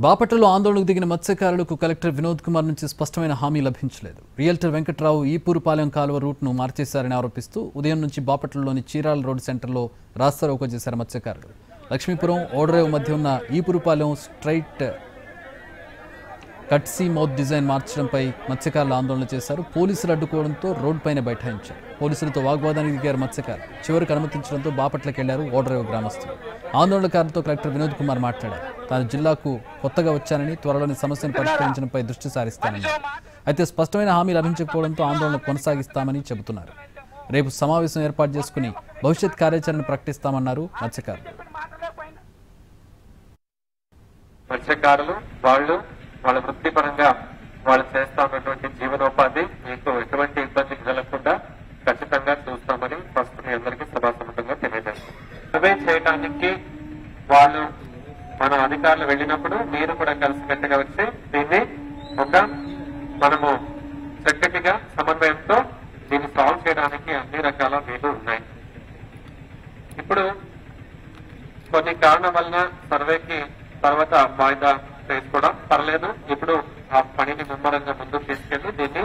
బాపట్లలో ఆందోళనకు దిగిన మత్స్యకారులకు కలెక్టర్ వినోద్ కుమార్ నుంచి స్పష్టమైన హామీ లభించలేదు. రియల్టర్ వెంకట్రావు ఈపూరుపాలెం కాలువ రూట్ను మార్చేశారని ఆరోపిస్తూ ఉదయం నుంచి బాపట్లలోని చీరాల రోడ్డు సెంటర్లో రాస్తారోకో చేశారు మత్స్యకారులు. లక్ష్మీపురం ఓడరేవు మధ్య ఉన్న ఈపూరుపాలెం స్ట్రైట్ కట్సీ మౌత్ డిజైన్ మార్చడంపై మత్స్యకారులు ఆందోళన చేశారు. పోలీసులు అడ్డుకోవడంతో రోడ్డుపైనే బైఠాయించారు. పోలీసులతో వాగ్వాదానికి దిగారు మత్స్యకారులు. చివరికి అనుమతించడంతో బాపట్లకి వెళ్లారు ఓడరేవు గ్రామస్తులు. ఆందోళనకారులతో కలెక్టర్ వినోద్ కుమార్ మాట్లాడారు. తాను జిల్లాకు కొత్తగా వచ్చానని, త్వరలోని సమస్యను పరిష్కరించడంపై దృష్టి సారిస్తానని, అయితే స్పష్టమైన హామీ లభించకపోవడంతో ఆందోళన కొనసాగిస్తామని చెబుతున్నారు. రేపు సమావేశం ఏర్పాటు చేసుకుని భవిష్యత్ కార్యాచరణ ప్రకటిస్తామన్నారు మత్స్యకారులు. వాళ్ళ వృత్తిపరంగా వాళ్ళు చేస్తా ఉన్నటువంటి జీవనోపాధి మీకు ఎటువంటి ఇబ్బంది కలగకుండా ఖచ్చితంగా చూస్తామని ఫస్ట్ మీ అందరికీ సభాసమతంగా తెలియజేస్తాం. సర్వే చేయడానికి వాళ్ళు మన అధికారులు వెళ్ళినప్పుడు మీరు కూడా కలిసికట్టుగా వచ్చి దీన్ని మనము చక్కటిగా సమన్వయంతో దీన్ని సాల్వ్ చేయడానికి అన్ని రకాల వీలు ఉన్నాయి. ఇప్పుడు కొన్ని కారణం వలన సర్వేకి తర్వాత వాయిదా చేసుకోవడం పర్లేదు. ఇప్పుడు ఆ పనిని ముమ్మరంగా ముందుకు తీసుకెళ్లి దీన్ని